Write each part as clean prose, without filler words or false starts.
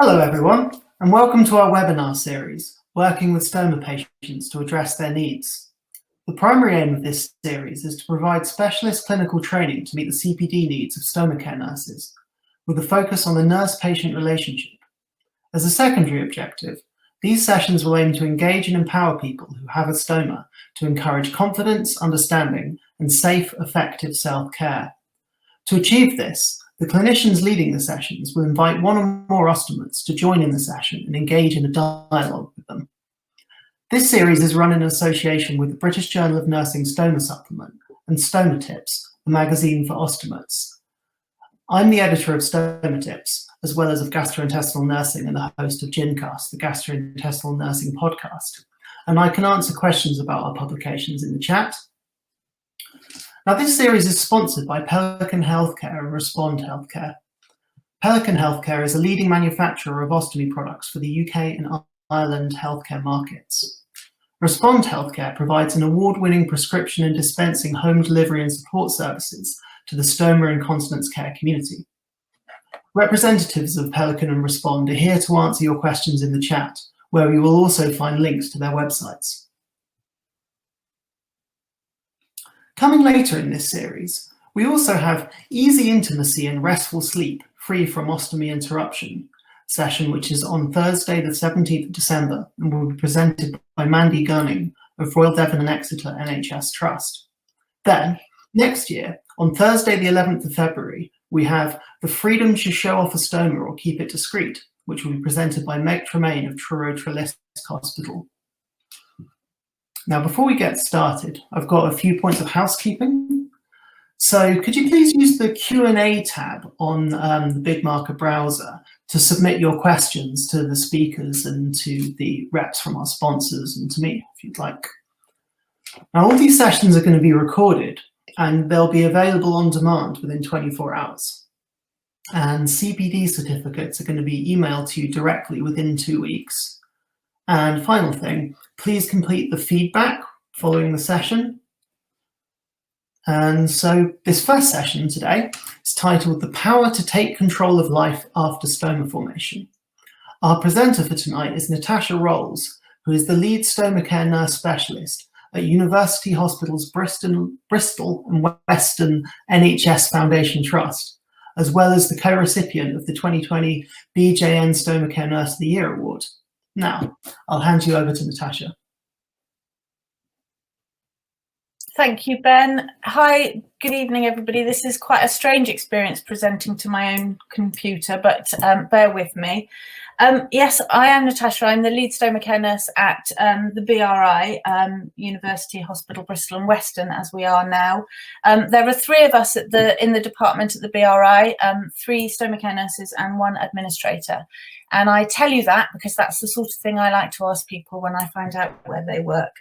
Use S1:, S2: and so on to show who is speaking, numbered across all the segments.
S1: Hello everyone, and welcome to our webinar series, Working with Stoma Patients to Address Their Needs. The primary aim of this series is to provide specialist clinical training to meet the CPD needs of stoma care nurses, with a focus on the nurse-patient relationship. As a secondary objective, these sessions will aim to engage and empower people who have a stoma to encourage confidence, understanding, and safe, effective self-care. To achieve this, the clinicians leading the sessions will invite one or more ostomates to join in the session and engage in a dialogue with them. This series is run in association with the British Journal of Nursing Stoma Supplement and Stoma Tips, the magazine for ostomates. I'm the editor of Stoma Tips, as well as of Gastrointestinal Nursing and the host of GINcast, the Gastrointestinal Nursing podcast, and I can answer questions about our publications in the chat. Now, this series is sponsored by Pelican Healthcare and Respond Healthcare. Pelican Healthcare is a leading manufacturer of ostomy products for the UK and Ireland healthcare markets. Respond Healthcare provides an award-winning prescription and dispensing home delivery and support services to the stoma and continence care community. Representatives of Pelican and Respond are here to answer your questions in the chat, where you will also find links to their websites. Coming later in this series, we also have Easy Intimacy and Restful Sleep, Free from Ostomy Interruption session, which is on Thursday, the 17th of December, and will be presented by Mandy Gunning of Royal Devon and Exeter NHS Trust. Then, next year, on Thursday, the 11th of February, we have The Freedom to Show Off a Stoma or Keep It Discreet, which will be presented by Meg Tremaine of Truro Trelisk Hospital. Now, before we get started, I've got a few points of housekeeping. So could you please use the Q&A tab on the Big Marker browser to submit your questions to the speakers and to the reps from our sponsors and to me, if you'd like. Now, all these sessions are going to be recorded and they'll be available on demand within 24 hours. And CPD certificates are going to be emailed to you directly within 2 weeks. And final thing, please complete the feedback following the session. And so this first session today is titled The Power to Take Control of Life After Stoma Formation. Our presenter for tonight is Natasha Rolls, who is the lead stoma care nurse specialist at University Hospitals Bristol and Western NHS Foundation Trust, as well as the co-recipient of the 2020 BJN Stoma Care Nurse of the Year Award. Now, I'll hand you over to Natasha.
S2: Thank you, Ben. Hi, good evening, everybody. This is quite a strange experience presenting to my own computer, but bear with me. Yes, I am Natasha. I'm the lead stoma care nurse at the BRI, University Hospital Bristol and Western, as we are now. There are three of us in the department at the BRI, three stoma care nurses and one administrator. And I tell you that because that's the sort of thing I like to ask people when I find out where they work.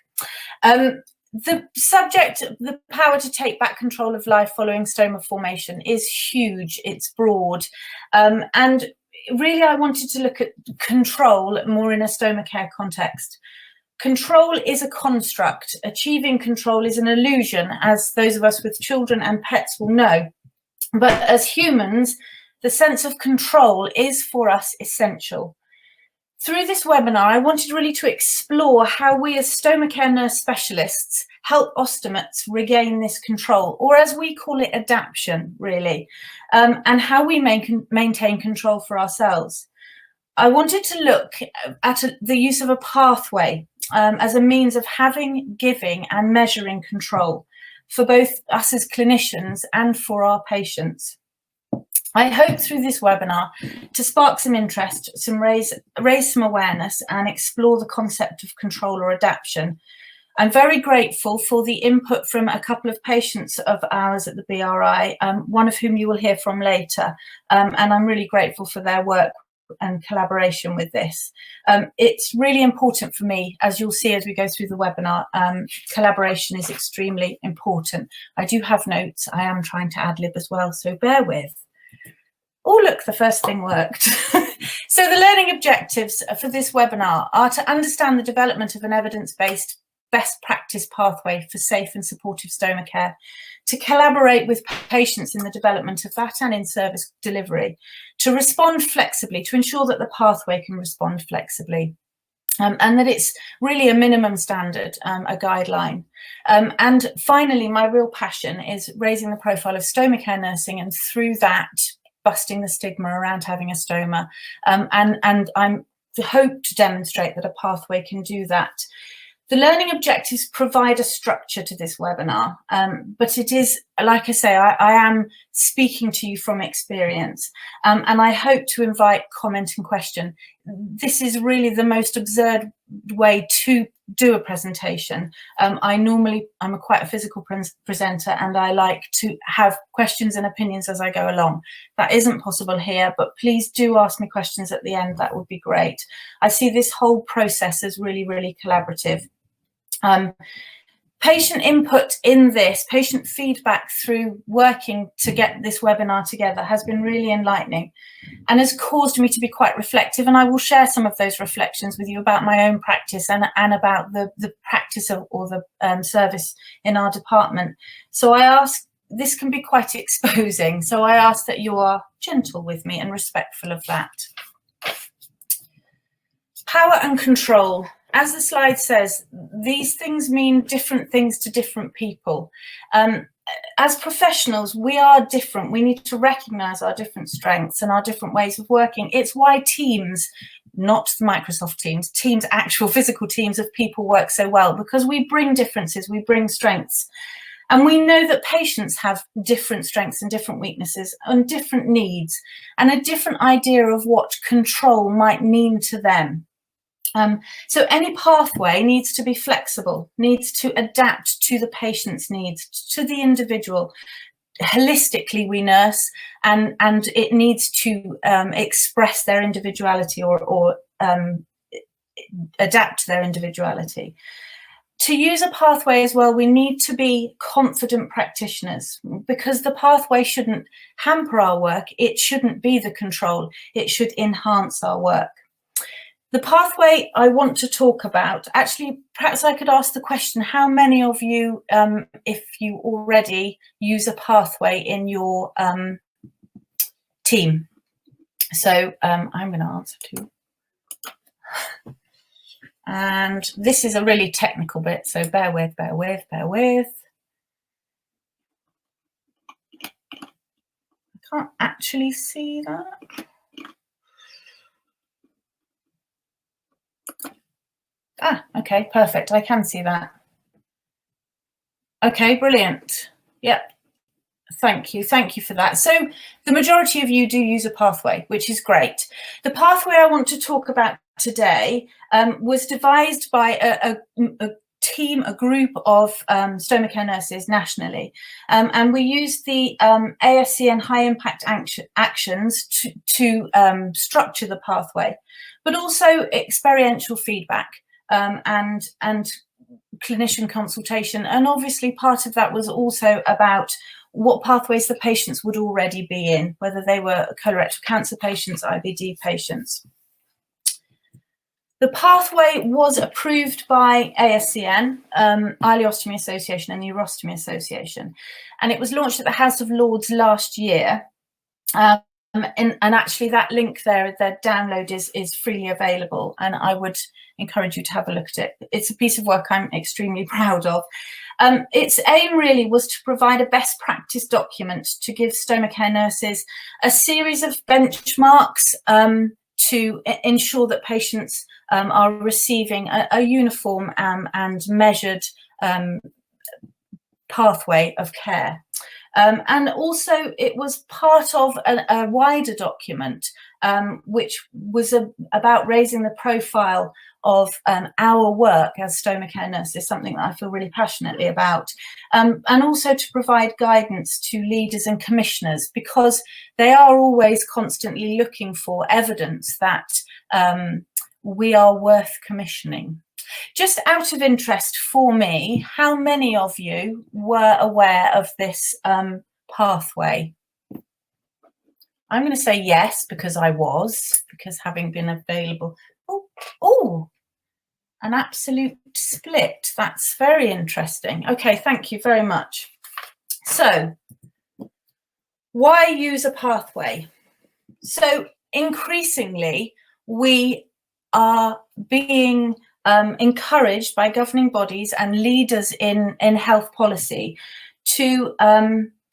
S2: The subject, the power to take back control of life following stoma formation, is huge, it's broad. And really I wanted to look at control more in a stoma care context. Control is a construct. Achieving control is an illusion, as those of us with children and pets will know. But as humans, the sense of control is for us essential. Through this webinar, I wanted really to explore how we as stoma care nurse specialists help ostomates regain this control, or as we call it, adaption, really, and how we maintain control for ourselves. I wanted to look at the use of a pathway as a means of having, giving and measuring control for both us as clinicians and for our patients. I hope through this webinar to spark some interest, raise some awareness and explore the concept of control or adaptation. I'm very grateful for the input from a couple of patients of ours at the BRI, one of whom you will hear from later, and I'm really grateful for their work and collaboration with this. It's really important for me, as you'll see as we go through the webinar, collaboration is extremely important. I do have notes, I am trying to ad lib as well, so bear with. Oh, look, the first thing worked. So the learning objectives for this webinar are to understand the development of an evidence-based best practice pathway for safe and supportive stoma care, to collaborate with patients in the development of that and in service delivery, to respond flexibly, to ensure that the pathway can respond flexibly. And that it's really a minimum standard, a guideline. And finally, my real passion is raising the profile of stoma care nursing, and through that, busting the stigma around having a stoma. And I'm hope to demonstrate that a pathway can do that. The learning objectives provide a structure to this webinar, but it is, like I say, I am speaking to you from experience, and I hope to invite comment and question. This is really the most absurd way to do a presentation. I'm quite a physical presenter, and I like to have questions and opinions as I go along. That isn't possible here, but please do ask me questions at the end. That would be great. I see this whole process as really, really collaborative. Patient input in this, patient feedback through working to get this webinar together has been really enlightening and has caused me to be quite reflective, and I will share some of those reflections with you about my own practice and about the practice of, or the service in our department. So I ask, this can be quite exposing, so I ask that you are gentle with me and respectful of that. Power and control. As the slide says, these things mean different things to different people. As professionals, we are different. We need to recognise our different strengths and our different ways of working. It's why teams, not Microsoft Teams, teams, actual physical teams of people work so well, because we bring differences, we bring strengths. And we know that patients have different strengths and different weaknesses and different needs and a different idea of what control might mean to them. So any pathway needs to be flexible, needs to adapt to the patient's needs, to the individual. Holistically, we nurse, and it needs to express their individuality or adapt to their individuality. To use a pathway as well, we need to be confident practitioners, because the pathway shouldn't hamper our work, it shouldn't be the control, it should enhance our work. The pathway I want to talk about, actually, perhaps I could ask the question, how many of you, if you already use a pathway in your team? So I'm going to answer to. And this is a really technical bit, so bear with. I can't actually see that. Ah, okay, perfect. I can see that. Okay, brilliant. Yep. Thank you for that. So the majority of you do use a pathway, which is great. The pathway I want to talk about today was devised by a team, a group of stoma care nurses nationally, and we used the ASCN high impact actions to structure the pathway, but also experiential feedback and clinician consultation, and obviously part of that was also about what pathways the patients would already be in, whether they were colorectal cancer patients, IBD patients. The pathway was approved by ASCN, Ileostomy Association and the Urostomy Association, and it was launched at the House of Lords last year. And actually that link there, their download is freely available, and I would encourage you to have a look at it. It's a piece of work I'm extremely proud of. Its aim really was to provide a best practice document to give stoma care nurses a series of benchmarks to ensure that patients are receiving a uniform and measured pathway of care. And also it was part of a wider document which was about raising the profile of our work as stoma care nurses, something that I feel really passionately about, and also to provide guidance to leaders and commissioners, because they are always constantly looking for evidence that we are worth commissioning. Just out of interest for me, how many of you were aware of this pathway? I'm going to say yes, because I was, because having been available. Oh, An absolute split. That's very interesting. Okay, thank you very much. So, why use a pathway? So, increasingly, we are being encouraged by governing bodies and leaders in health policy to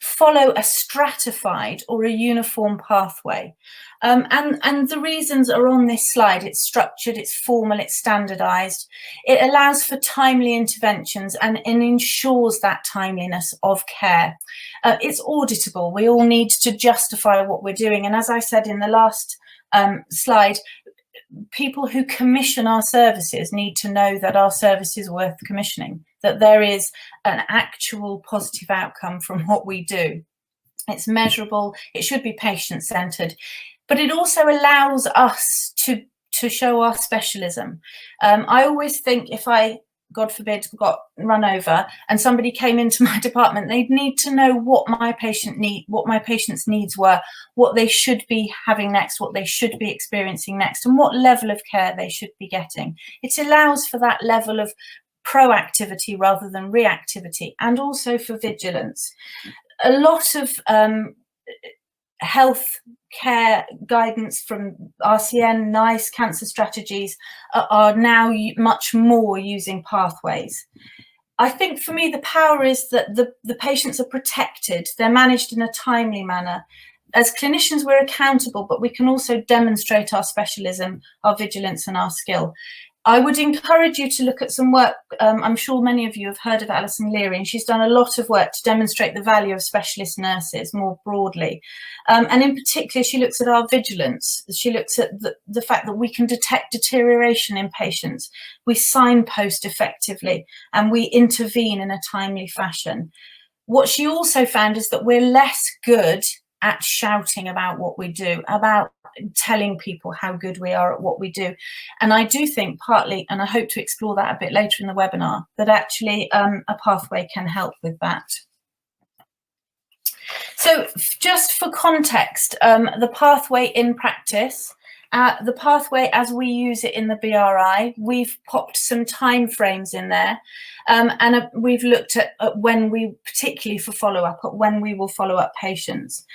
S2: follow a stratified or a uniform pathway. And the reasons are on this slide. It's structured, it's formal, it's standardized. It allows for timely interventions and ensures that timeliness of care. It's auditable. We all need to justify what we're doing. And as I said in the last slide, people who commission our services need to know that our service is worth commissioning, that there is an actual positive outcome from what we do. It's measurable, it should be patient-centred, but it also allows us to show our specialism. I always think if I, God forbid, got run over and somebody came into my department, they'd need to know what my patient's needs were, what they should be having next, what they should be experiencing next, and what level of care they should be getting. It allows for that level of proactivity rather than reactivity, and also for vigilance. A lot of health care guidance from RCN, NICE, cancer strategies are now much more using pathways. I think for me, the power is that the patients are protected, they're managed in a timely manner. As clinicians, we're accountable, but we can also demonstrate our specialism, our vigilance and our skill. I would encourage you to look at some work. I'm sure many of you have heard of Alison Leary, and she's done a lot of work to demonstrate the value of specialist nurses more broadly. And in particular, she looks at our vigilance. She looks at the fact that we can detect deterioration in patients. We signpost effectively and we intervene in a timely fashion. What she also found is that we're less good at shouting about what we do, about telling people how good we are at what we do. And I do think partly, and I hope to explore that a bit later in the webinar, that actually a pathway can help with that. So just for context, the pathway in practice, the pathway as we use it in the BRI, we've popped some time frames in there, and we've looked at when we, particularly for follow-up, at when we will follow up patients.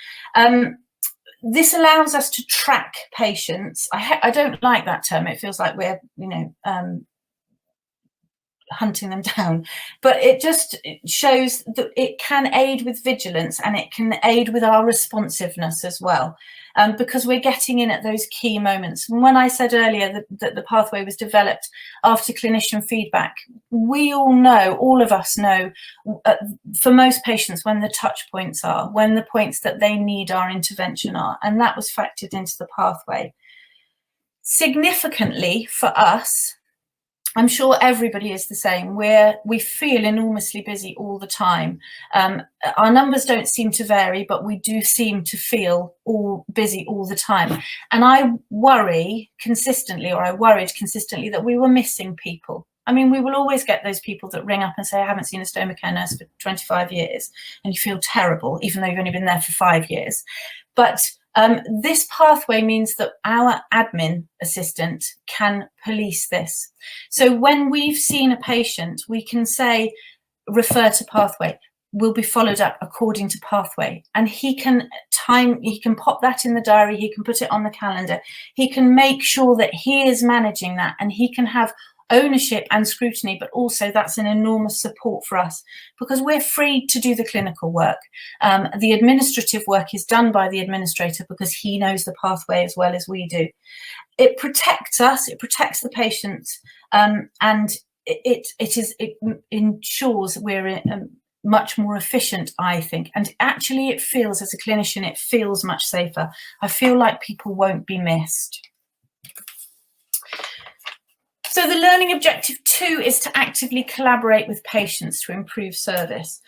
S2: This allows us to track patients. I don't like that term. It feels like we're, hunting them down, but it shows that it can aid with vigilance and it can aid with our responsiveness as well, because we're getting in at those key moments. And when I said earlier that the pathway was developed after clinician feedback, we all know, all of us know, for most patients, when the touch points are, when the points that they need our intervention are, and that was factored into the pathway. Significantly for us, I'm sure everybody is the same. We feel enormously busy all the time. Our numbers don't seem to vary, but we do seem to feel all busy all the time. And I worry consistently, or I worried consistently, that we were missing people. I mean, we will always get those people that ring up and say, I haven't seen a stoma care nurse for 25 years, and you feel terrible, even though you've only been there for 5 years. But this pathway means that our admin assistant can police this. So when we've seen a patient, we can say, refer to pathway, will be followed up according to pathway. And he can pop that in the diary, he can put it on the calendar, he can make sure that he is managing that, and he can have ownership and scrutiny, but also that's an enormous support for us because we're free to do the clinical work. The administrative work is done by the administrator because he knows the pathway as well as we do. It protects us, it protects the patients, and it ensures we're much more efficient, I think. And actually it feels, as a clinician, it feels much safer. I feel like people won't be missed. So the learning objective 2 is to actively collaborate with patients to improve service.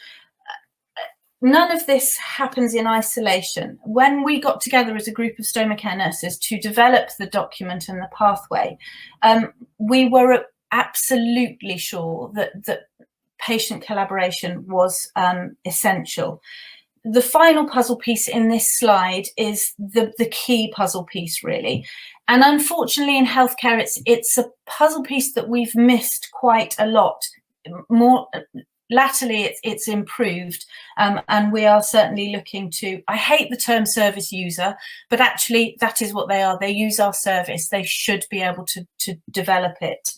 S2: None of this happens in isolation. When we got together as a group of stoma care nurses to develop the document and the pathway, we were absolutely sure that patient collaboration was essential. the final puzzle piece in this slide is the key puzzle piece, really. And unfortunately in healthcare, it's a puzzle piece that we've missed quite a lot. More latterly, it's improved, and we are certainly looking to, I hate the term service user, but actually that is what they are. They use our service. They should be able to develop it.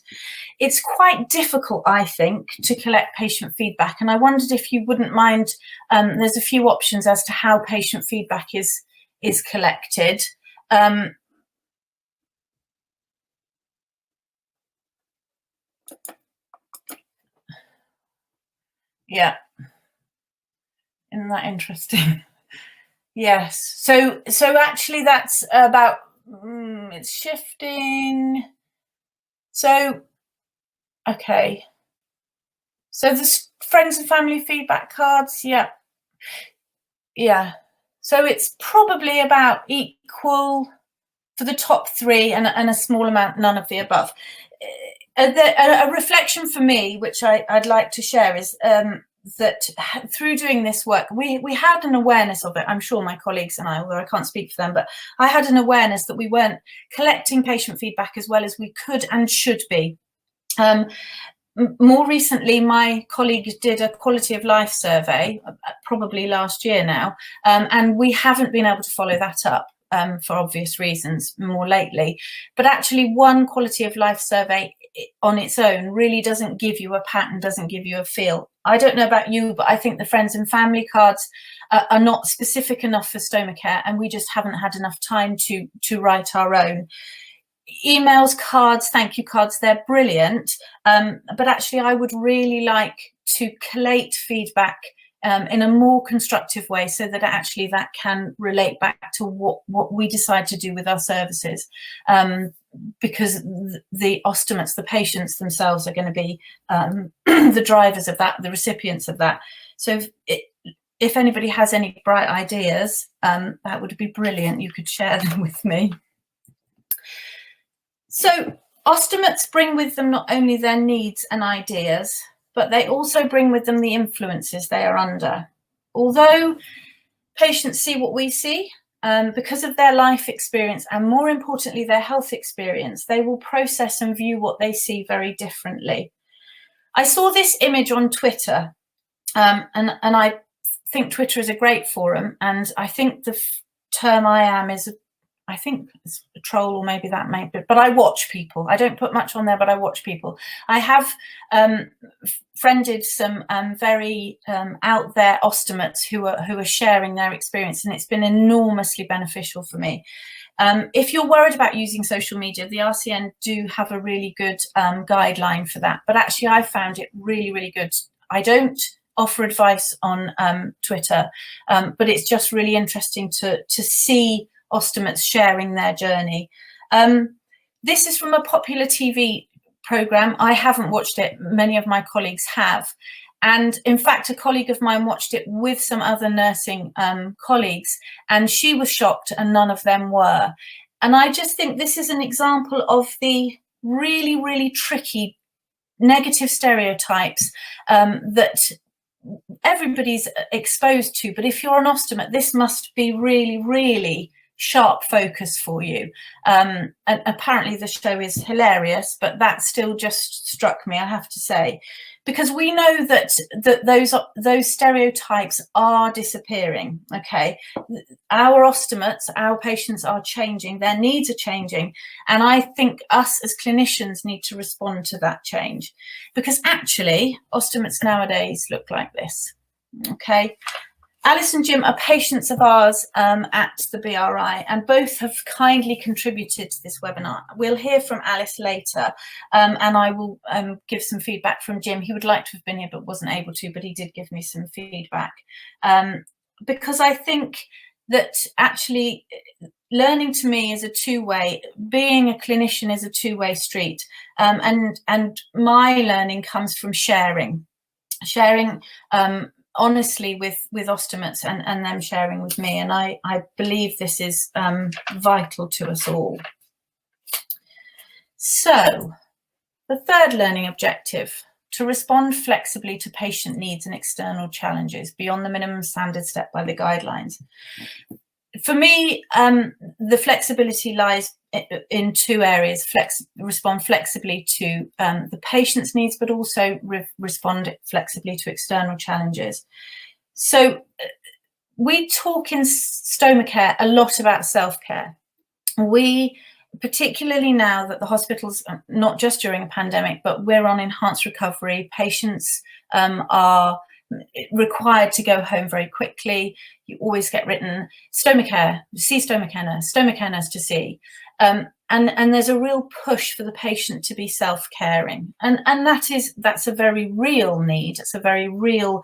S2: It's quite difficult, I think, to collect patient feedback, and I wondered if you wouldn't mind, there's a few options as to how patient feedback is collected. Yeah, isn't that interesting? Yes, so actually that's about, it's shifting. So, okay. So the friends and family feedback cards, yeah. So it's probably about equal for the top 3 and a small amount, none of the above. A reflection for me, which I'd like to share, is that through doing this work, we had an awareness of it. I'm sure my colleagues and I, although I can't speak for them, but I had an awareness that we weren't collecting patient feedback as well as we could and should be. More recently, my colleague did a quality of life survey, probably last year now, and we haven't been able to follow that up for obvious reasons more lately. But actually, one quality of life survey on its own really doesn't give you a pattern, doesn't give you a feel. I don't know about you, but I think the friends and family cards are not specific enough for stoma care, and we just haven't had enough time to write our own. Emails, cards, thank you cards, they're brilliant, but actually I would really like to collate feedback in a more constructive way, so that actually that can relate back to what we decide to do with our services, because the ostomates, the patients themselves, are going to be the drivers of that, the recipients of that. So if anybody has any bright ideas, that would be brilliant. You could share them with me. So ostomates bring with them not only their needs and ideas, but they also bring with them the influences they are under. Although patients see what we see, because of their life experience and more importantly their health experience, they will process and view what they see very differently. I saw this image on Twitter, and I think Twitter is a great forum, and I think the term I am is I think it's a troll, or maybe that may be, but I watch people. I don't put much on there, but I watch people. I have friended some very out there ostomates who are sharing their experience, and it's been enormously beneficial for me. If you're worried about using social media, the RCN do have a really good guideline for that, but actually I found it really, really good. I don't offer advice on Twitter, but it's just really interesting to see ostomates sharing their journey. This is from a popular TV program. I haven't watched it, many of my colleagues have, and in fact a colleague of mine watched it with some other nursing colleagues, and she was shocked and none of them were. And I just think this is an example of the really, really tricky negative stereotypes that everybody's exposed to. But if you're an ostomate, this must be really, really sharp focus for you. And apparently the show is hilarious, but that still just struck me, I have to say, because we know that those stereotypes are disappearing. Okay, our ostomates, our patients are changing, their needs are changing, and I think us as clinicians need to respond to that change, because actually ostomates nowadays look like this. Okay, Alice and Jim are patients of ours at the BRI, and both have kindly contributed to this webinar. We'll hear from Alice later, and I will give some feedback from Jim. He would like to have been here but wasn't able to, but he did give me some feedback. Because I think that actually learning to me is a two-way, being a clinician is a two-way street, and my learning comes from sharing honestly with ostomates and them sharing with me, and I believe this is vital to us all. So the third learning objective, to respond flexibly to patient needs and external challenges beyond the minimum standards set by the guidelines. For me, the flexibility lies in two areas: respond flexibly to the patient's needs, but also respond flexibly to external challenges. So we talk in stoma care a lot about self-care. We, particularly now that the hospitals, not just during a pandemic, but we're on enhanced recovery, patients are required to go home very quickly. You always get written stoma care, see stoma care nurse to see. And there's a real push for the patient to be self-caring. And that's a very real need. It's a very real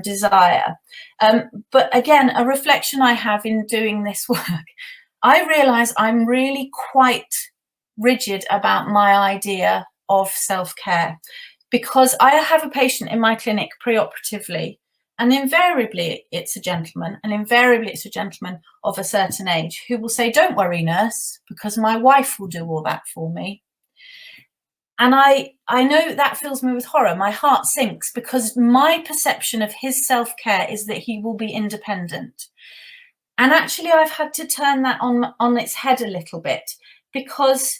S2: desire. But again, a reflection I have in doing this work, I realise I'm really quite rigid about my idea of self-care, because I have a patient in my clinic preoperatively, and invariably it's a gentleman, and invariably it's a gentleman of a certain age who will say, "Don't worry, nurse, because my wife will do all that for me." And I know that fills me with horror. My heart sinks, because my perception of his self-care is that he will be independent. And actually, I've had to turn that on its head a little bit, because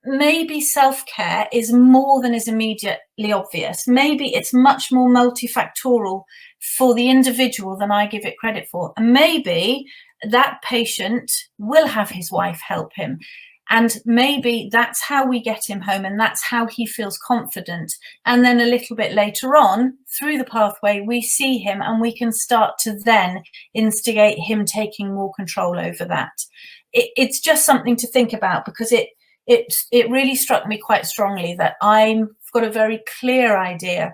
S2: maybe self-care is more than is immediately obvious. Maybe it's much more multifactorial for the individual than I give it credit for. And maybe that patient will have his wife help him. And maybe that's how we get him home, and that's how he feels confident. And then a little bit later on, through the pathway, we see him and we can start to then instigate him taking more control over that. It's just something to think about, because it really struck me quite strongly that I've got a very clear idea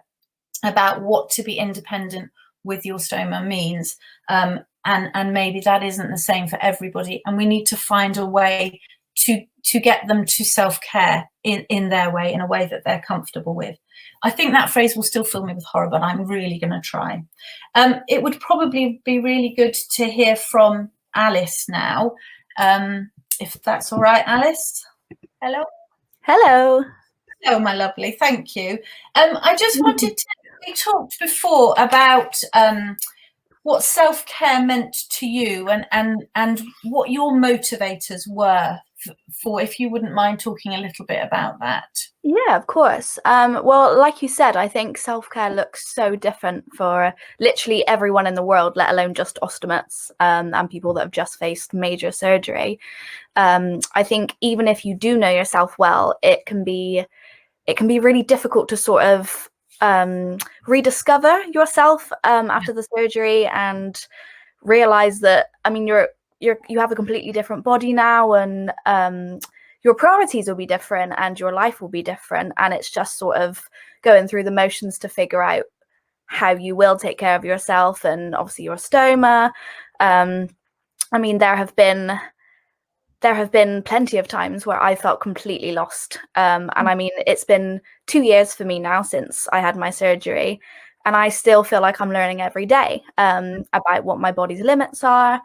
S2: about what to be independent with your stoma means. And maybe that isn't the same for everybody. And we need to find a way to get them to self-care in their way, in a way that they're comfortable with. I think that phrase will still fill me with horror, but I'm really going to try. It would probably be really good to hear from Alice now, if that's all right, Alice. Hello.
S3: Hello.
S2: Hello, my lovely. Thank you. I just wanted to, we talked before about what self-care meant to you, and what your motivators were for, if you wouldn't mind talking a little bit about that.
S3: Yeah, of course. Well, like you said, I think self-care looks so different for literally everyone in the world, let alone just ostomates and people that have just faced major surgery. I think even if you do know yourself well, it can be really difficult to sort of rediscover yourself after the surgery, and realize that, I mean, you have a completely different body now, and your priorities will be different and your life will be different, and it's just sort of going through the motions to figure out how you will take care of yourself and obviously your stoma. I mean, there have been plenty of times where I felt completely lost. And I mean, it's been 2 years for me now since I had my surgery, and I still feel like I'm learning every day about what my body's limits are.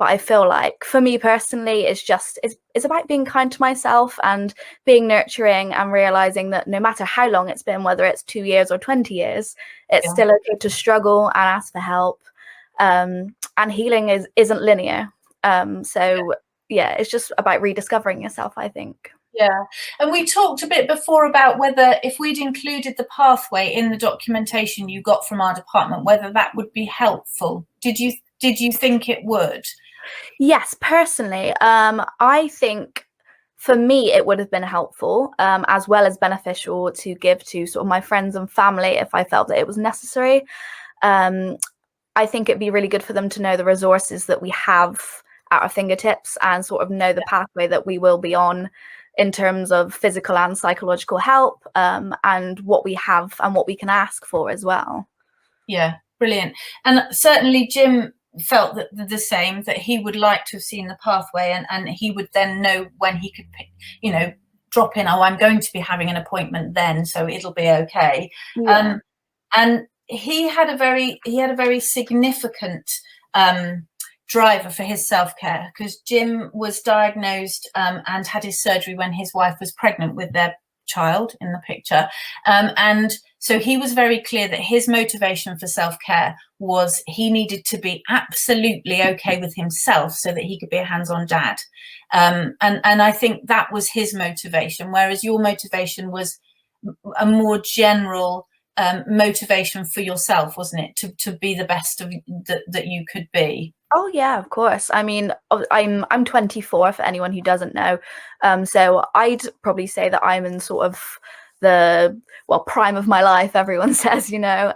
S3: But I feel like for me personally, it's about being kind to myself and being nurturing, and realizing that no matter how long it's been, whether it's 2 years or 20 years, it's still okay to struggle and ask for help. And healing isn't linear. So yeah, it's just about rediscovering yourself, I think.
S2: Yeah, and we talked a bit before about whether, if we'd included the pathway in the documentation you got from our department, whether that would be helpful. Did you think it would?
S3: Yes, personally, I think for me it would have been helpful, as well as beneficial to give to sort of my friends and family if I felt that it was necessary. I think it'd be really good for them to know the resources that we have at our fingertips, and sort of know the pathway that we will be on in terms of physical and psychological help, and what we have and what we can ask for as well.
S2: Yeah, brilliant. And certainly Jim felt that the same, that he would like to have seen the pathway, and he would then know when he could, drop in, oh, I'm going to be having an appointment then, so it'll be okay.
S3: Yeah.
S2: And he had a very significant driver for his self-care, because Jim was diagnosed and had his surgery when his wife was pregnant with their child in the picture. And so he was very clear that his motivation for self-care was he needed to be absolutely okay with himself so that he could be a hands-on dad. And I think that was his motivation, whereas your motivation was a more general motivation for yourself, wasn't it? To be the best of that you could be.
S3: Oh yeah, of course. I mean, I'm 24 for anyone who doesn't know. So I'd probably say that I'm in sort of the prime of my life, everyone says, you know.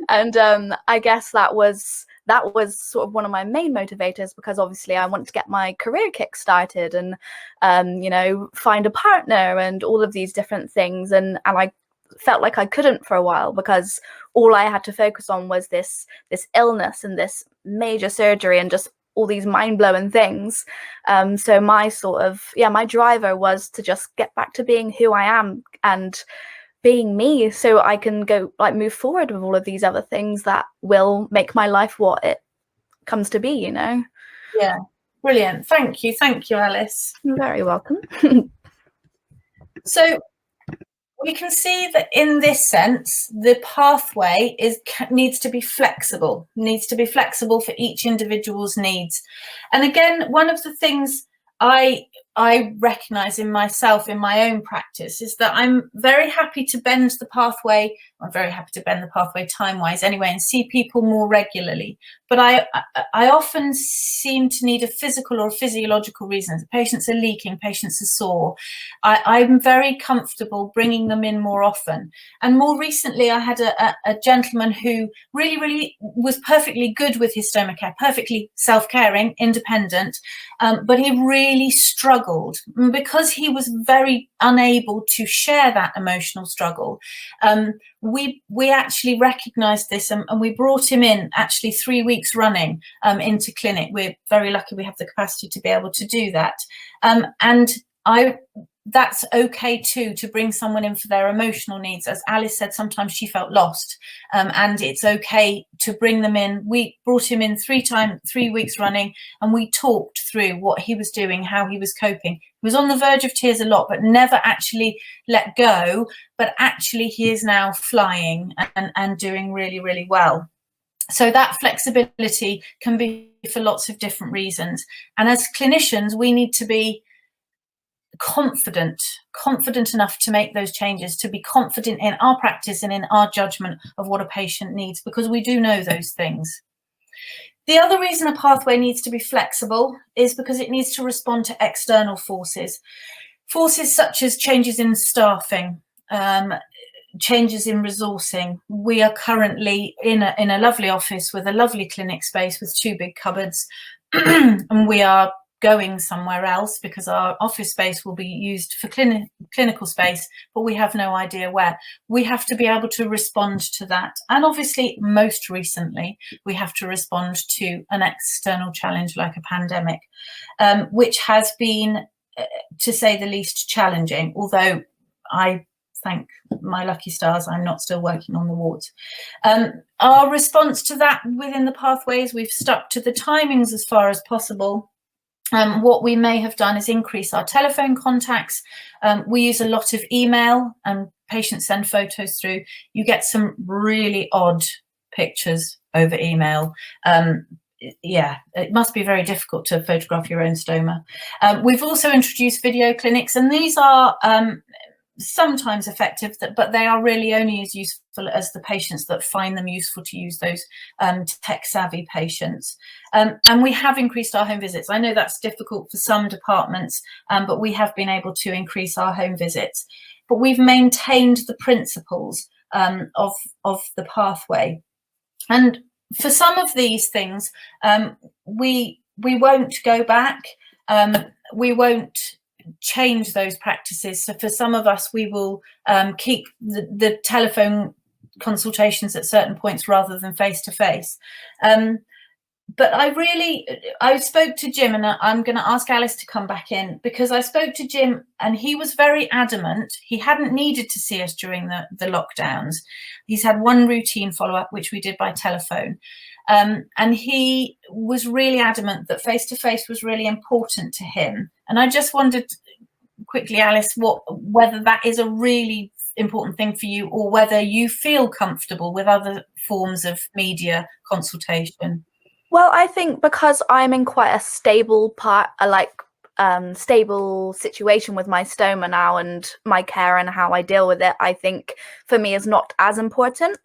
S3: And I guess that was sort of one of my main motivators, because obviously I want to get my career kick started and you know, find a partner and all of these different things, and I felt like I couldn't for a while because all I had to focus on was this illness and this major surgery and just all these mind-blowing things. So my sort of my driver was to just get back to being who I am and being me, so I can go move forward with all of these other things that will make my life what it comes to be, you know.
S2: Yeah, brilliant. Thank you, Alice.
S3: You're very welcome.
S2: So we can see that in this sense, the pathway needs to be flexible for each individual's needs. And again, one of the things I recognize in myself, in my own practice, is that I'm very happy to bend the pathway. I'm very happy to bend the pathway time-wise anyway, and see people more regularly. But I often seem to need a physical or physiological reason. Patients are leaking, patients are sore. I'm very comfortable bringing them in more often. And more recently, I had a gentleman who really was perfectly good with his stoma care, perfectly self-caring, independent, but he really struggled because he was very unable to share that emotional struggle. We actually recognized this, and we brought him in actually 3 weeks running into clinic. We're very lucky we have the capacity to be able to do that. And that's okay too, to bring someone in for their emotional needs. As Alice said, sometimes she felt lost, and it's okay to bring them in. We brought him in 3 weeks running, and we talked through what he was doing, how he was coping. He was on the verge of tears a lot, but never actually let go. But actually he is now flying and doing really well. So that flexibility can be for lots of different reasons. And as clinicians, we need to be confident enough to make those changes, to be confident in our practice and in our judgment of what a patient needs, because we do know those things. The other reason a pathway needs to be flexible is because it needs to respond to external forces such as changes in staffing, changes in resourcing. We are currently in a lovely office with a lovely clinic space with 2 big cupboards, and we are going somewhere else because our office space will be used for clinical space, but we have no idea where. We have to be able to respond to that. And obviously, most recently, we have to respond to an external challenge like a pandemic, which has been, to say the least, challenging, although I thank my lucky stars I'm not still working on the wards. Our response to that within the pathways, we've stuck to the timings as far as possible. What we may have done is increase our telephone contacts. We use a lot of email, and patients send photos through. You get some really odd pictures over email. Yeah, it must be very difficult to photograph your own stoma. We've also introduced video clinics, and these are sometimes effective, but they are really only as useful as the patients that find them useful to use, those tech-savvy patients. And we have increased our home visits. I know that's difficult for some departments, but we have been able to increase our home visits. But we've maintained the principles of the pathway. And for some of these things, we won't go back. We won't change those practices. So for some of us, we will keep the telephone consultations at certain points rather than face to face. But I spoke to Jim, and I'm going to ask Alice to come back in, because I spoke to Jim and he was very adamant. He hadn't needed to see us during the lockdowns. He's had one routine follow-up, which we did by telephone. And he was really adamant that face-to-face was really important to him. And I just wondered quickly, Alice, whether that is a really important thing for you, or whether you feel comfortable with other forms of media consultation.
S3: Well, I think because I'm in quite a stable stable situation with my stoma now and my care and how I deal with it, I think for me is not as important.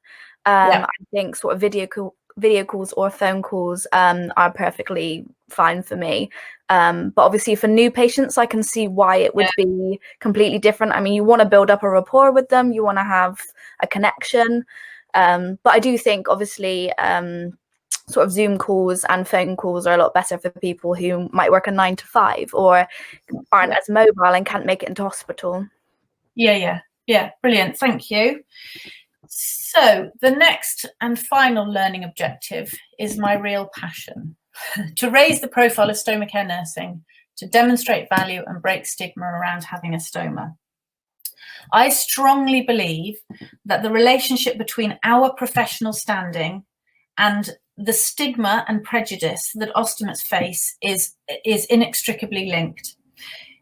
S3: I think sort of video calls or phone calls are perfectly fine for me. But obviously for new patients, I can see why it would be completely different. I mean, you want to build up a rapport with them, you want to have a connection. But I do think obviously sort of Zoom calls and phone calls are a lot better for people who might work a 9 to 5 or aren't as mobile and can't make it into hospital.
S2: Yeah, brilliant, thank you. So the next and final learning objective is my real passion, to raise the profile of stoma care nursing, to demonstrate value and break stigma around having a stoma. I strongly believe that the relationship between our professional standing and the stigma and prejudice that ostomates face is inextricably linked.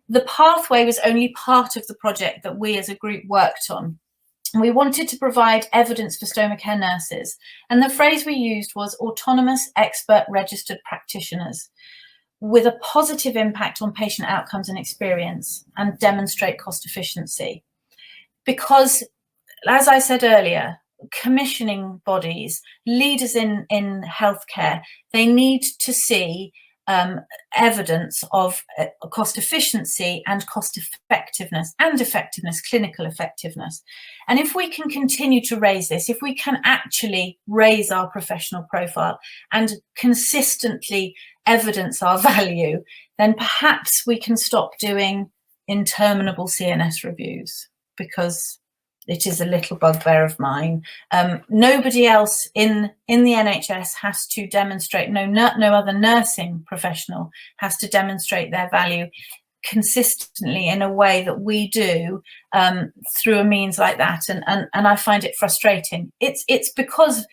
S2: The pathway was only part of the project that we as a group worked on. We wanted to provide evidence for stoma care nurses, and the phrase we used was autonomous expert registered practitioners with a positive impact on patient outcomes and experience, and demonstrate cost efficiency. Because, as I said earlier, commissioning bodies, leaders in healthcare, they need to see evidence of cost efficiency and cost effectiveness and clinical effectiveness. And if we can continue to raise this, if we can actually raise our professional profile and consistently evidence our value, then perhaps we can stop doing interminable CNS reviews, because it is a little bugbear of mine. Nobody else in the NHS has to demonstrate, no other nursing professional has to demonstrate their value consistently in a way that we do through a means like that. And I find it frustrating. It's because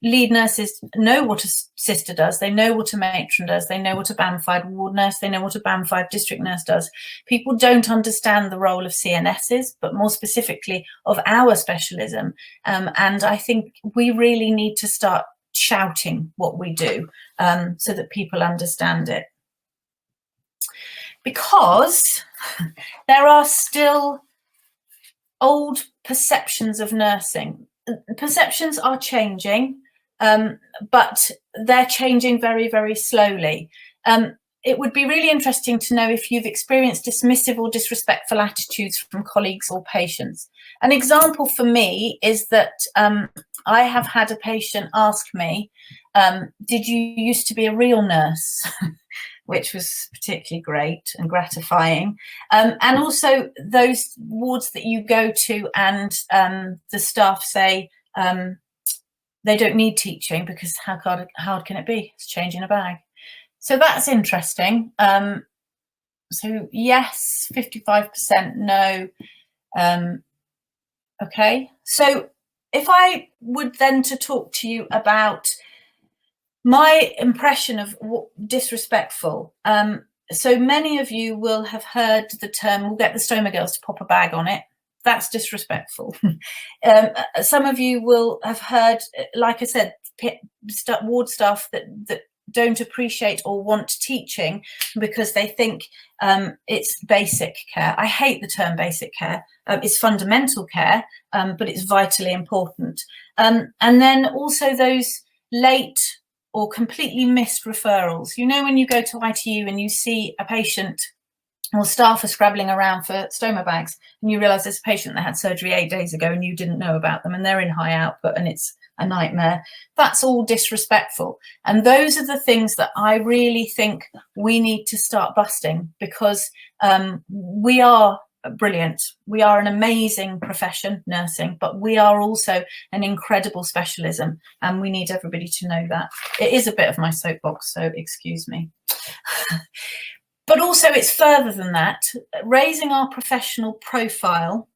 S2: lead nurses know what a sister does, they know what a matron does, they know what a band 5 ward nurse, they know what a band 5 district nurse does. People don't understand the role of CNSs, but more specifically of our specialism. And I think we really need to start shouting what we do so that people understand it. Because there are still old perceptions of nursing. Perceptions are changing, but they're changing very, very slowly. It would be really interesting to know if you've experienced dismissive or disrespectful attitudes from colleagues or patients. An example for me is that I have had a patient ask me, did you used to be a real nurse? Which was particularly great and gratifying. And also those wards that you go to and the staff say they don't need teaching because how hard can it be? It's changing a bag. So that's interesting. So yes, 55%, no. Okay, so if I would then to talk to you about my impression of disrespectful. So many of you will have heard the term, we'll get the stoma girls to pop a bag on it. That's disrespectful. Some of you will have heard, like I said, ward staff that don't appreciate or want teaching because they think it's basic care. I hate the term basic care. It's fundamental care, but it's vitally important. And then also those late or completely missed referrals. You know, when you go to ITU and you see a patient or staff are scrabbling around for stoma bags and you realise there's a patient that had surgery 8 days ago and you didn't know about them and they're in high output and it's a nightmare. That's all disrespectful. And those are the things that I really think we need to start busting, because we are brilliant. We are an amazing profession, nursing, but we are also an incredible specialism, and we need everybody to know that. It is a bit of my soapbox, so excuse me. But also it's further than that. Raising our professional profile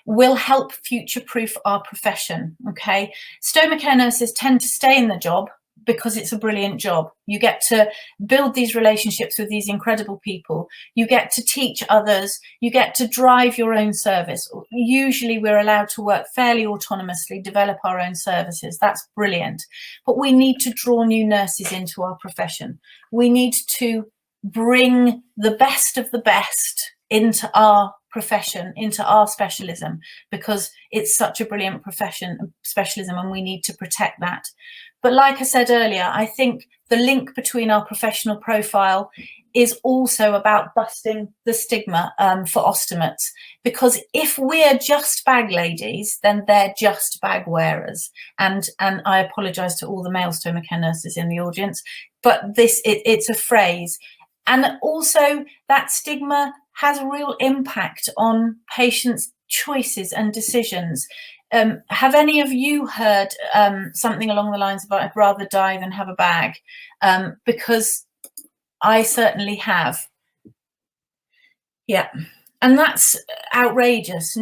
S2: will help future-proof our profession, okay? Stoma care nurses tend to stay in the job because it's a brilliant job. You get to build these relationships with these incredible people. You get to teach others. You get to drive your own service. Usually we're allowed to work fairly autonomously, develop our own services. That's brilliant. But we need to draw new nurses into our profession. We need to bring the best of the best into our profession, into our specialism, because it's such a brilliant profession, specialism, and we need to protect that. But like I said earlier, I think the link between our professional profile is also about busting the stigma for ostomates, because if we're just bag ladies, then they're just bag wearers. And I apologise to all the male stoma care nurses in the audience, but it's a phrase. And also that stigma has a real impact on patients' choices and decisions. Have any of you heard something along the lines of, I'd rather die than have a bag? Because I certainly have. Yeah, and that's outrageous.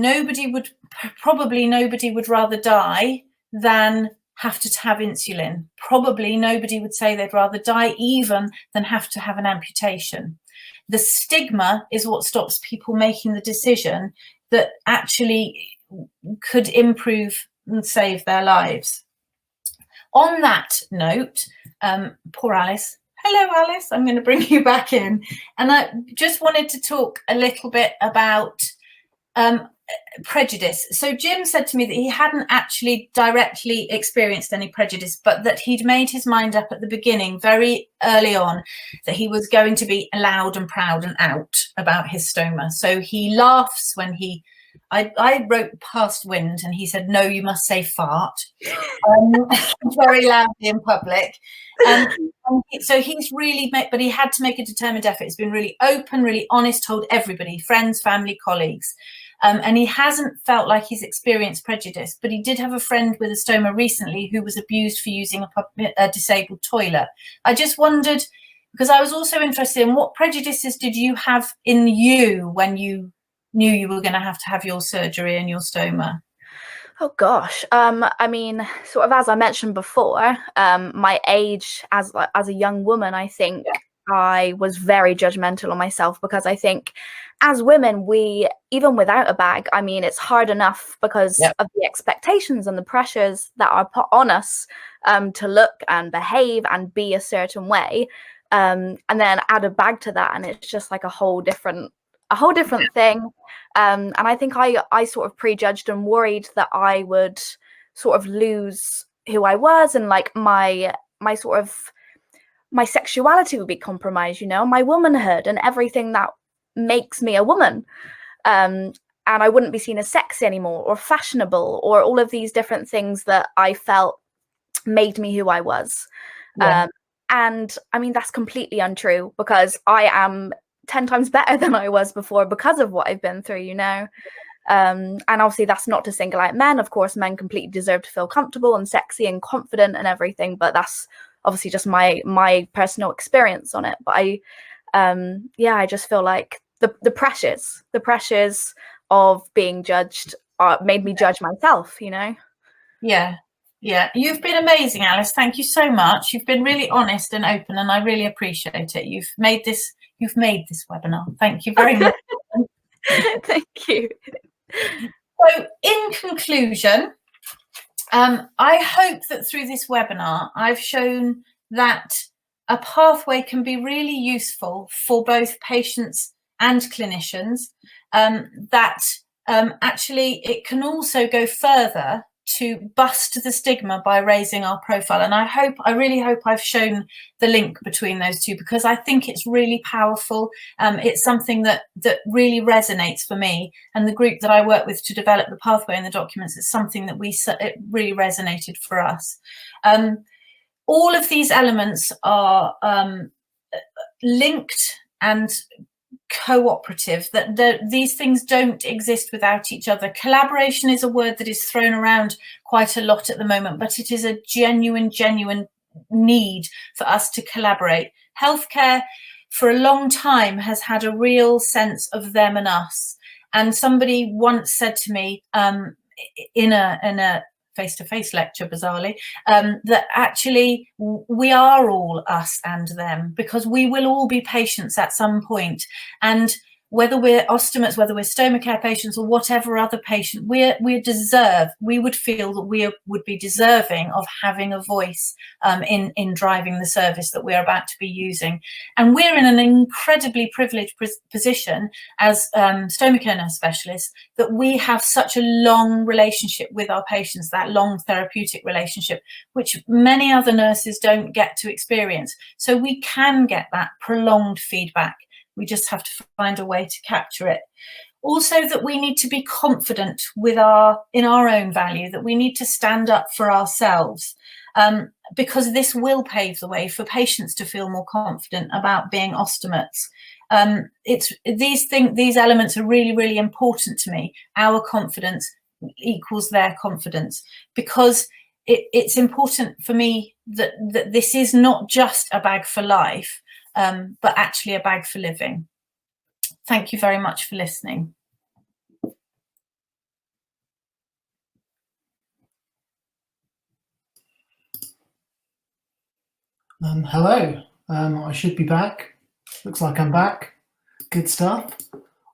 S2: Probably nobody would rather die than have to have insulin. Probably nobody would say they'd rather die even than have to have an amputation. The stigma is what stops people making the decision that actually could improve and save their lives. On that note, poor Alice. Hello, Alice. I'm going to bring you back in. And I just wanted to talk a little bit about prejudice. So Jim said to me that he hadn't actually directly experienced any prejudice, but that he'd made his mind up at the beginning, very early on, that he was going to be loud and proud and out about his stoma. So he laughs when I wrote past wind and he said, no, you must say fart, very loudly in public. So he's really, but he had to make a determined effort. He's been really open, really honest, told everybody, friends, family, colleagues. And he hasn't felt like he's experienced prejudice, but he did have a friend with a stoma recently who was abused for using a disabled toilet. I just wondered, because I was also interested in what prejudices did you have in you when you knew you were going to have your surgery and your stoma?
S3: Oh gosh, I mean, sort of as I mentioned before, my age as a young woman, I think I was very judgmental on myself, because I think as women, we, even without a bag, I mean, it's hard enough because of the expectations and the pressures that are put on us to look and behave and be a certain way, and then add a bag to that, and it's just like a whole different thing. And I think I sort of prejudged and worried that I would sort of lose who I was, and like my sexuality would be compromised, you know, my womanhood and everything that makes me a woman. And I wouldn't be seen as sexy anymore, or fashionable, or all of these different things that I felt made me who I was. And I mean, that's completely untrue, because I am 10 times better than I was before because of what I've been through, you know. And obviously that's not to single out men. Of course, men completely deserve to feel comfortable and sexy and confident and everything, but that's obviously just my personal experience on it. But I just feel like the pressures of being judged made me judge myself, you know.
S2: Yeah, you've been amazing, Alice. Thank you so much. You've been really honest and open, and I really appreciate it. You've made this webinar. Thank you very much.
S3: Thank you.
S2: So in conclusion, I hope that through this webinar, I've shown that a pathway can be really useful for both patients and clinicians, that actually it can also go further to bust the stigma by raising our profile. And I really hope I've shown the link between those two, because I think it's really powerful. It's something that really resonates for me, and the group that I work with to develop the pathway and the documents, is something that it really resonated for us. All of these elements are linked and cooperative, that these things don't exist without each other. Collaboration is a word that is thrown around quite a lot at the moment, but it is a genuine need for us to collaborate. Healthcare for a long time has had a real sense of them and us. And somebody once said to me in a face-to-face lecture, bizarrely, that actually we are all us and them, because we will all be patients at some point. And whether we're ostomates, whether we're stoma care patients or whatever other patient, we would feel that we would be deserving of having a voice in driving the service that we're about to be using. And we're in an incredibly privileged position as stoma care nurse specialists, that we have such a long relationship with our patients, that long therapeutic relationship, which many other nurses don't get to experience. So we can get that prolonged feedback. We just have to find a way to capture it. Also, that we need to be confident in our own value, that we need to stand up for ourselves, because this will pave the way for patients to feel more confident about being ostomates. These elements are really, really important to me. Our confidence equals their confidence, because it's important for me that this is not just a bag for life, but actually a bag for living. Thank you very much for listening.
S1: Hello, I should be back. Looks like I'm back. Good stuff.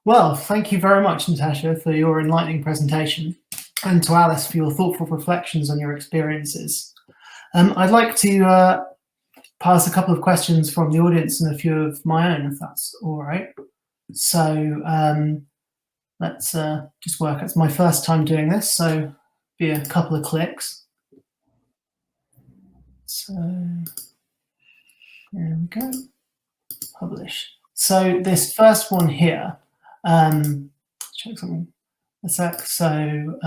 S1: Well, thank you very much, Natasha, for your enlightening presentation, and to Alice for your thoughtful reflections on your experiences. I'd like to pass a couple of questions from the audience and a few of my own, if that's all right. So let's just work. It's my first time doing this, so be a couple of clicks. So there we go. Publish. So this first one here, check something a sec. So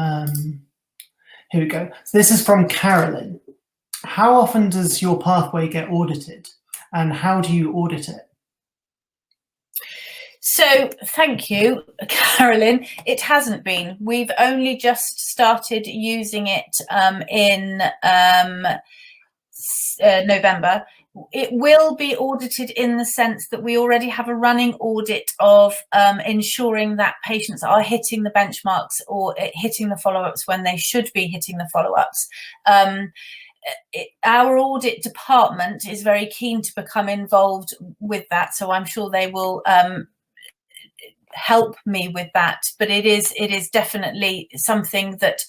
S1: here we go. So this is from Carolyn. How often does your pathway get audited, and how do you audit it?
S2: So thank you, Carolyn. It hasn't been. We've only just started using it in November. It will be audited in the sense that we already have a running audit of ensuring that patients are hitting the benchmarks or hitting the follow-ups when they should be hitting the follow-ups. Our audit department is very keen to become involved with that, so I'm sure they will help me with that. But it is definitely something that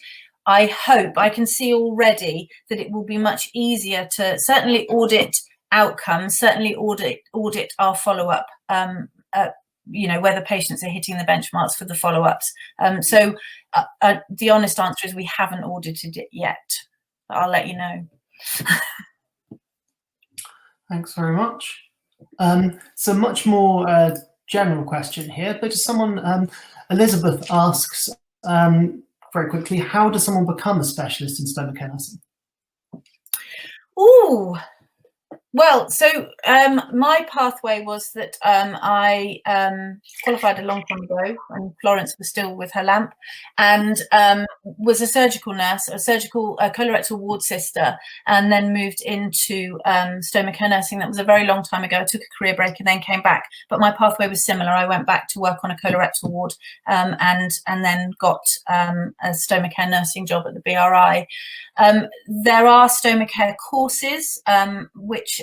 S2: I hope, I can see already that it will be much easier to certainly audit outcomes, certainly audit our follow-up, you know, whether patients are hitting the benchmarks for the follow-ups. So the honest answer is we haven't audited it yet. I'll let you know.
S1: Thanks very much. So much more general question here, but just someone, Elizabeth asks very quickly, how does someone become a specialist in stoma care nursing?
S2: Ooh. Well, so my pathway was that I qualified a long time ago when Florence was still with her lamp, and was a surgical nurse, a colorectal ward sister, and then moved into stoma care nursing. That was a very long time ago. I took a career break and then came back, but my pathway was similar. I went back to work on a colorectal ward and then got a stoma care nursing job at the BRI. There are stoma care courses, which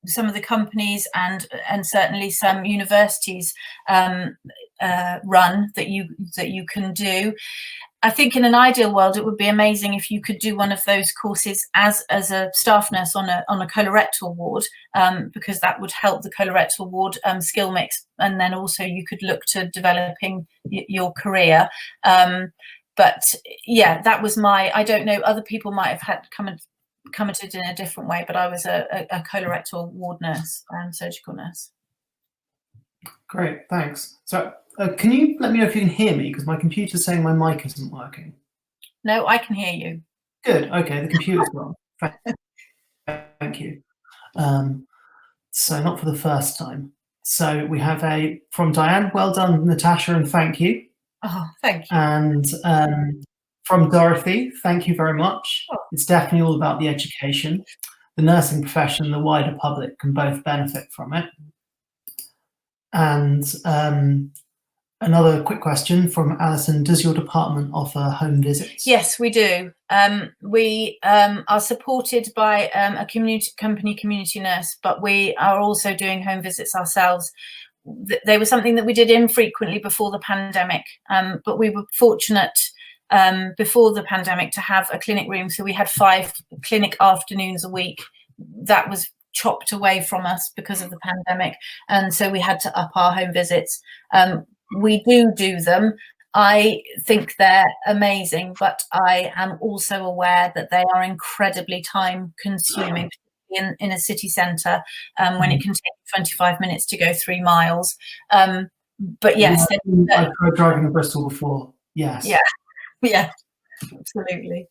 S2: some of the companies and certainly some universities run that you can do. I think in an ideal world, it would be amazing if you could do one of those courses as a staff nurse on a colorectal ward, because that would help the colorectal ward skill mix, and then also you could look to developing your career. But yeah, that was I don't know, other people might have had commented in a different way, but I was a colorectal ward nurse and surgical nurse.
S1: Great, thanks. So can you let me know if you can hear me, because my computer's saying my mic isn't working. No,
S2: I can hear you.
S1: Good, okay, the computer's wrong. Thank you. So not for the first time. So we have from Diane, well done, Natasha, and thank you.
S2: Oh, thank you.
S1: And from Dorothy, thank you very much.
S2: Oh.
S1: It's definitely all about the education. The nursing profession and the wider public can both benefit from it. And Another quick question from Alison. Does your department offer home visits?
S2: Yes, we do. We are supported by a community nurse, but we are also doing home visits ourselves. They were something that we did infrequently before the pandemic, but we were fortunate before the pandemic to have a clinic room. So we had 5 clinic afternoons a week. That was chopped away from us because of the pandemic. And so we had to up our home visits. We do them. I think they're amazing, but I am also aware that they are incredibly time consuming in a city centre when it can take 25 minutes to go 3 miles. But yes.
S1: I've tried driving in Bristol before. Yes.
S2: Yeah, absolutely.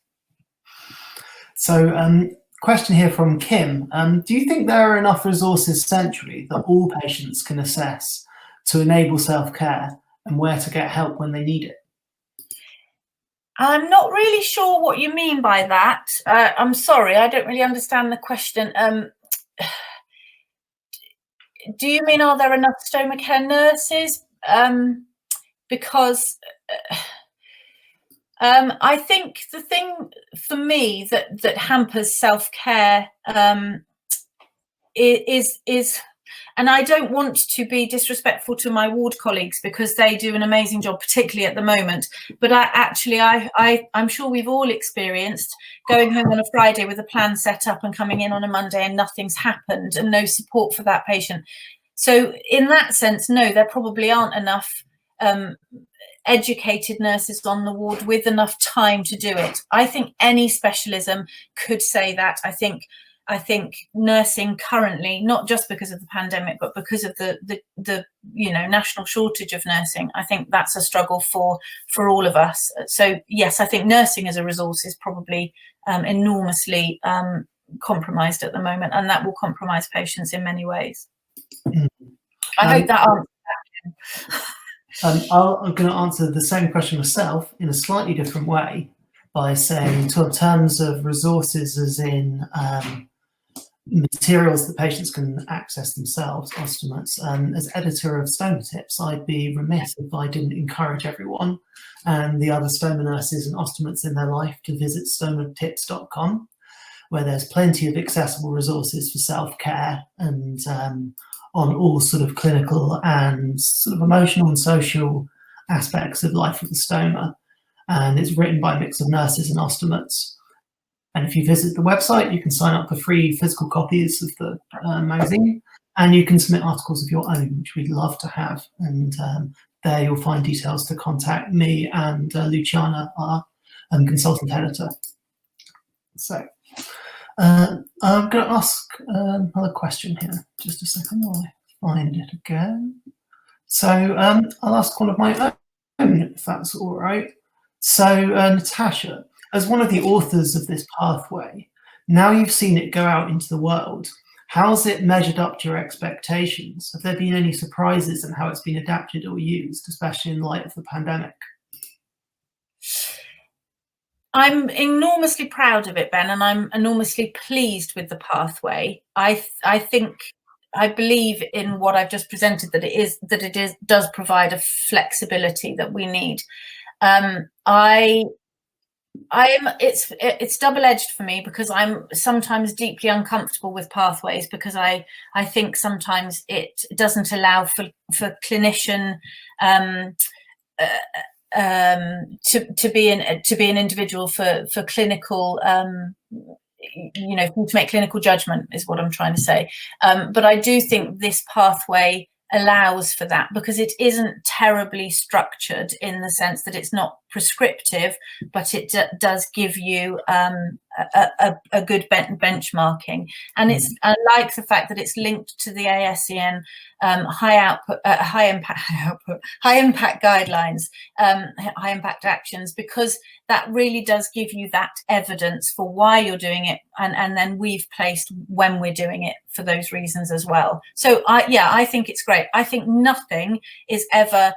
S1: So question here from Kim. Do you think there are enough resources centrally that all patients can assess to enable self-care and where to get help when they need it?
S2: I'm not really sure what you mean by that. I'm sorry, I don't really understand the question. Do you mean, are there enough stoma care nurses? Because I think the thing for me that hampers self-care is, and I don't want to be disrespectful to my ward colleagues because they do an amazing job, particularly at the moment. But I'm sure we've all experienced going home on a Friday with a plan set up and coming in on a Monday and nothing's happened and no support for that patient. So in that sense, no, there probably aren't enough educated nurses on the ward with enough time to do it. I think any specialism could say that. I think nursing currently, not just because of the pandemic, but because of the national shortage of nursing, I think that's a struggle for all of us. So yes, I think nursing as a resource is probably enormously compromised at the moment, and that will compromise patients in many ways. I hope that answers that.
S1: I'm going to answer the same question myself in a slightly different way by saying, in terms of resources, as in materials that patients can access themselves, ostomates. As editor of Stoma Tips, I'd be remiss if I didn't encourage everyone and the other stoma nurses and ostomates in their life to visit stomatips.com, where there's plenty of accessible resources for self-care and on all sort of clinical and sort of emotional and social aspects of life with the stoma. And it's written by a mix of nurses and ostomates. And if you visit the website, you can sign up for free physical copies of the magazine, and you can submit articles of your own, which we'd love to have. And there you'll find details to contact me and Luciana, our consultant editor. So I'm going to ask another question here. Just a second while I find it again. So I'll ask one of my own, if that's all right. So Natasha, as one of the authors of this pathway, now you've seen it go out into the world, how's it measured up to your expectations? Have there been any surprises in how it's been adapted or used, especially in light of the pandemic?
S2: I'm enormously proud of it, Ben, and I'm enormously pleased with the pathway. I believe in what I've just presented, that it does provide a flexibility that we need. It's double-edged for me, because I'm sometimes deeply uncomfortable with pathways, because I think sometimes it doesn't allow for clinician to be an individual for clinical to make clinical judgment, is what I'm trying to say. But I do think this pathway allows for that, because it isn't terribly structured, in the sense that it's not prescriptive, but it does give you a good benchmarking. And I like the fact that it's linked to the ASEAN high impact guidelines, high impact actions, because that really does give you that evidence for why you're doing it, and then we've placed when we're doing it for those reasons as well. So I think it's great. I think nothing is ever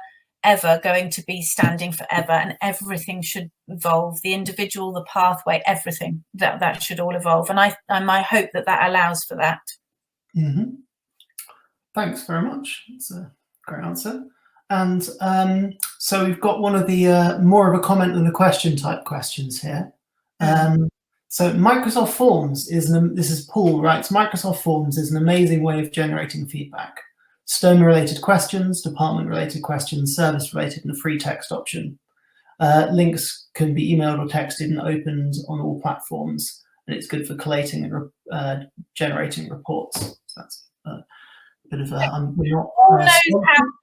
S2: going to be standing forever, and everything should evolve. The individual, the pathway, everything, that should all evolve. And I hope that allows for that.
S1: Thanks very much. That's a great answer. And so we've got one of the more of a comment than a question type questions here. So Microsoft Forms this is Paul writes, Microsoft Forms is an amazing way of generating feedback. Stoma related questions, department related questions, service related, and a free text option. Links can be emailed or texted and opened on all platforms, and it's good for collating and generating reports. So that's a bit of a...
S2: Paul knows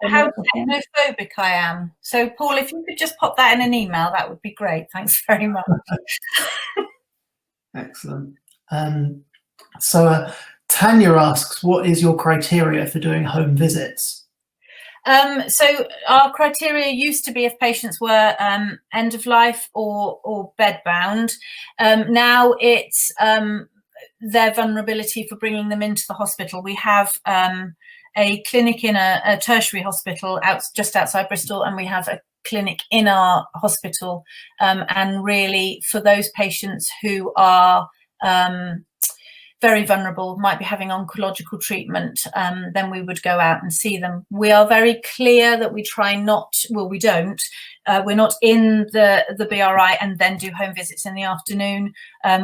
S2: how technophobic I am. So Paul, if you could just pop that in an email, that would be great. Thanks very much.
S1: Excellent. So Tanya asks, what is your criteria for doing home visits?
S2: So our criteria used to be if patients were end of life or bed bound. Now it's their vulnerability for bringing them into the hospital. We have a clinic in a tertiary hospital just outside Bristol, and we have a clinic in our hospital, and really for those patients who are very vulnerable, might be having oncological treatment, then we would go out and see them. We are very clear that we try not, well, we don't, we're not in the BRI and then do home visits in the afternoon.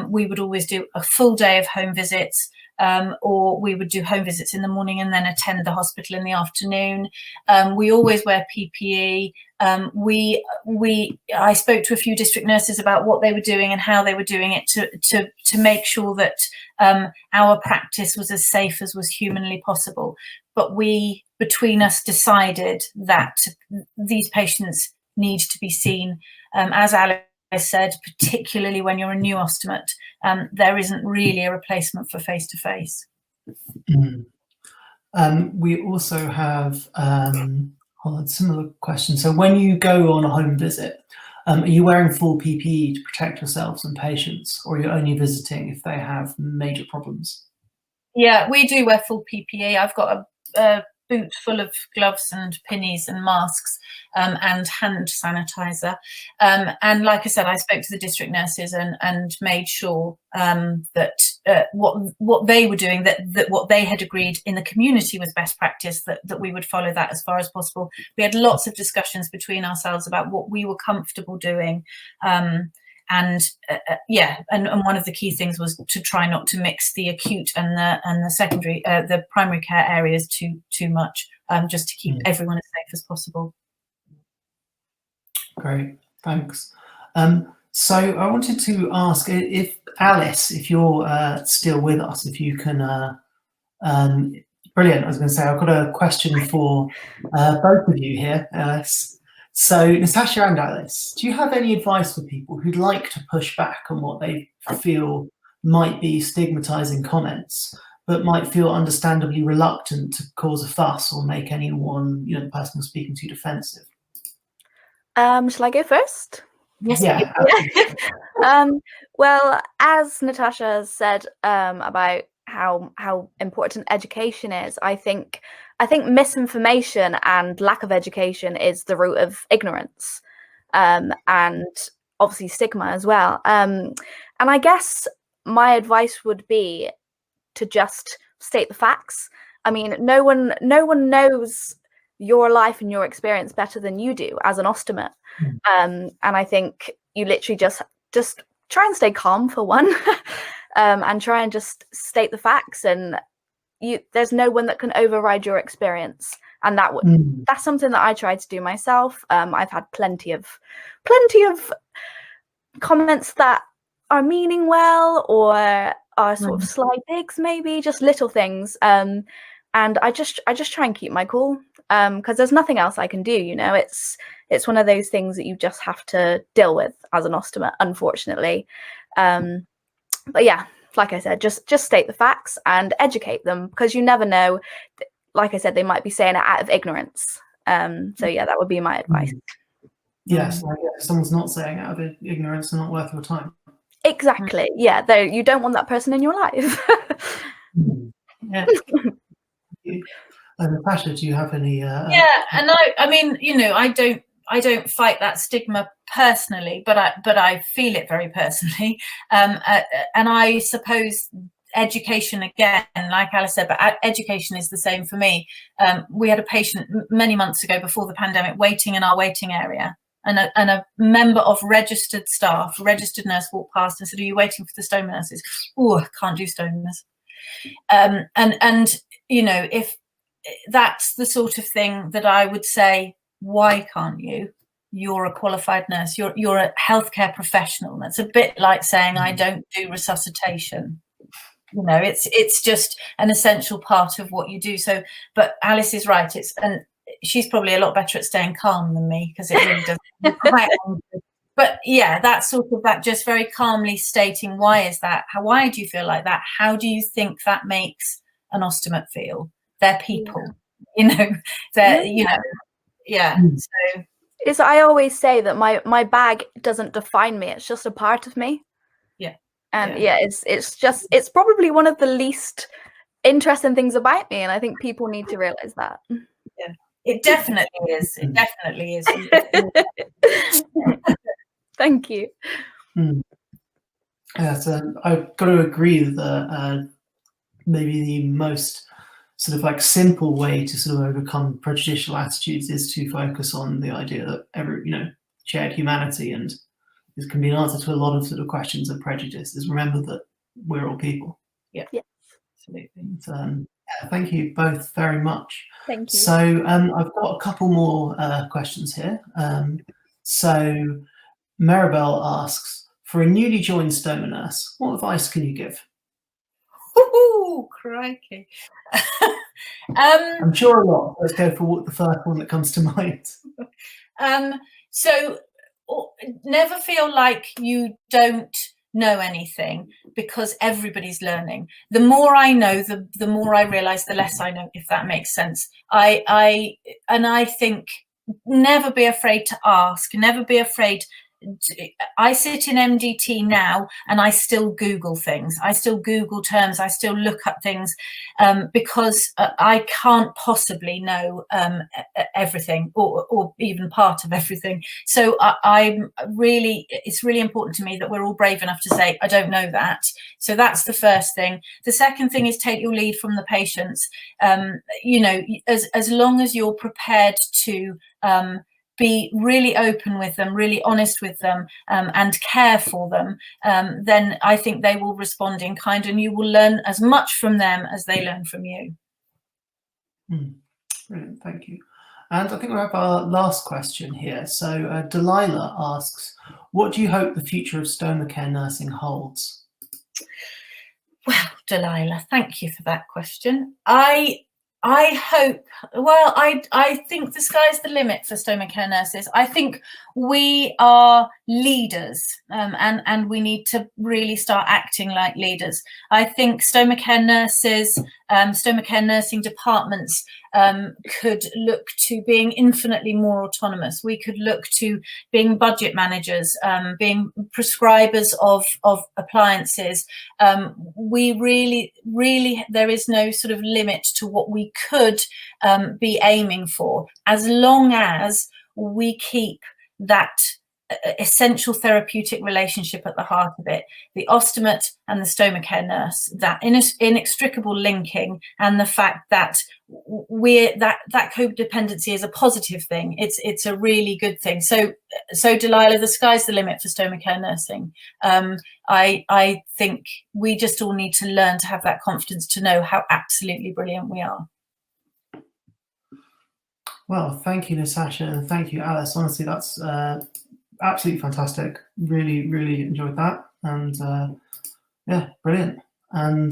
S2: We would always do a full day of home visits, or we would do home visits in the morning and then attend the hospital in the afternoon. We always wear PPE. I spoke to a few district nurses about what they were doing and how they were doing it to make sure that our practice was as safe as was humanly possible. But we, between us, decided that these patients need to be seen. As Alice said, particularly when you're a new ostomate, there isn't really a replacement for face-to-face.
S1: We also have a similar question. So when you go on a home visit, are you wearing full PPE to protect yourselves and patients, or are you only visiting if they have major problems? Yeah,
S2: we do wear full PPE. I've got a boot full of gloves and pinnies and masks, and hand sanitizer. And like I said, I spoke to the district nurses and made sure that what they were doing, that what they had agreed in the community was best practice, that we would follow that as far as possible. We had lots of discussions between ourselves about what we were comfortable doing. And one of the key things was to try not to mix the acute and the secondary, the primary care areas too much, just to keep everyone as safe as possible.
S1: Great, thanks. So I wanted to ask if Alice, if you're still with us, if you can. Brilliant. I was going to say I've got a question for both of you here. So Natasha and Alice, do you have any advice for people who'd like to push back on what they feel might be stigmatizing comments, but might feel understandably reluctant to cause a fuss or make anyone, the person you're speaking to, defensive?
S3: Shall I go first?
S2: Yes.
S1: Yeah.
S3: Well, as Natasha has said about how important education is, I think misinformation and lack of education is the root of ignorance, and obviously stigma as well. And I guess my advice would be to just state the facts. I mean, no one knows your life and your experience better than you do as an ostomate. And I think you literally just try and stay calm for one, and try and just state the facts, and there's no one that can override your experience. And that's something that I tried to do myself. I've had plenty of comments that are meaning well or are sort of sly digs, maybe just little things. And I just try and keep my cool, because there's nothing else I can do. It's one of those things that you just have to deal with as an ostomate, unfortunately. But yeah, like I said, just state the facts and educate them, because you never know. Like I said, they might be saying it out of ignorance. So yeah, that would be my advice.
S1: Yes, if someone's not saying out of ignorance, they're not worth your time.
S3: Exactly. Yeah, though you don't want that person in your life.
S1: Yeah. Natasha, do you have any?
S2: Yeah, and I mean, I don't fight that stigma personally, but I feel it very personally, and I suppose education again, like Alice said, but education is the same for me. We had a patient many months ago before the pandemic waiting in our waiting area, and a member of registered staff, registered nurse, walked past and said, "Are you waiting for the stoma nurses?" Oh, I can't do stomas. And you know, if that's the sort of thing that I would say, why can't you? You're a qualified nurse, you're a healthcare professional. That's a bit like saying I don't do resuscitation. You know, it's just an essential part of what you do. So, but Alice is right, and she's probably a lot better at staying calm than me, because it really does quite angry. But yeah, that's sort of that, just very calmly stating, why is that? Why do you feel like that? How do you think that makes an ostomate feel? They're people, you know, they're, you know, yeah. So
S3: is I always say that my bag doesn't define me, it's just a part of me.
S2: Yeah.
S3: And yeah, it's probably one of the least interesting things about me, and I think people need to realize that.
S2: Yeah, it definitely is. It definitely is.
S3: Thank you.
S1: Yeah, so I've got to agree that maybe the most sort of like simple way to sort of overcome prejudicial attitudes is to focus on the idea that shared humanity, and this can be an answer to a lot of sort of questions of prejudice, is remember that we're all people.
S2: Yeah,
S1: absolutely. And, thank you both very much.
S3: Thank you.
S1: So I've got a couple more questions here. So Maribel asks, for a newly joined stoma nurse, what advice can you give?
S2: Ooh, crikey.
S1: I'm sure a lot. Let's go for the first one that comes to mind.
S2: So never feel like you don't know anything, because everybody's learning. The more I know, the more I realize, the less I know, if that makes sense. I think never be afraid to ask, never be afraid. I sit in MDT now and I still Google things. I still Google terms. I still look up things, because I can't possibly know everything, or even part of everything. So it's really important to me that we're all brave enough to say, I don't know that. So that's the first thing. The second thing is take your lead from the patients. You know, as long as you're prepared to be really open with them, really honest with them, and care for them, then I think they will respond in kind, and you will learn as much from them as they learn from you.
S1: Brilliant, thank you. And I think we have our last question here. So Delilah asks, what do you hope the future of stoma care nursing holds?
S2: Well, Delilah, thank you for that question. I hope, well, I think the sky's the limit for stoma care nurses. I think we are leaders, and we need to really start acting like leaders. I think stoma care nurses, stoma care nursing departments could look to being infinitely more autonomous. We could look to being budget managers, being prescribers of appliances. We really, there is no sort of limit to what we could be aiming for, as long as we keep that essential therapeutic relationship at the heart of it, the ostomate and the stoma care nurse, that inextricable linking, and the fact that that codependency is a positive thing. It's a really good thing. So Delilah, the sky's the limit for stoma care nursing. I think we just all need to learn to have that confidence to know how absolutely brilliant we are.
S1: Well, thank you, Natasha, and thank you, Alice. Honestly, that's absolutely fantastic. Really enjoyed that, and yeah, brilliant. And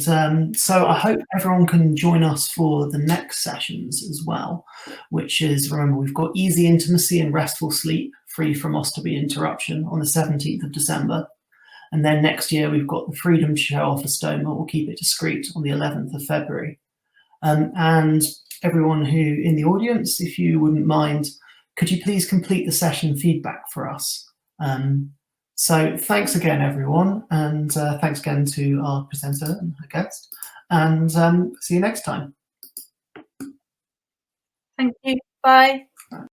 S1: so I hope everyone can join us for the next sessions as well, which is, remember, we've got easy intimacy and restful sleep free from ostomy interruption on the 17th of December. And then next year we've got the freedom to show off a stoma or keep it discreet on the 11th of February. And everyone who in the audience, if you wouldn't mind, could you please complete the session feedback for us? So thanks again, everyone, and thanks again to our presenter and our guest, and see you next time.
S2: Thank you. Bye.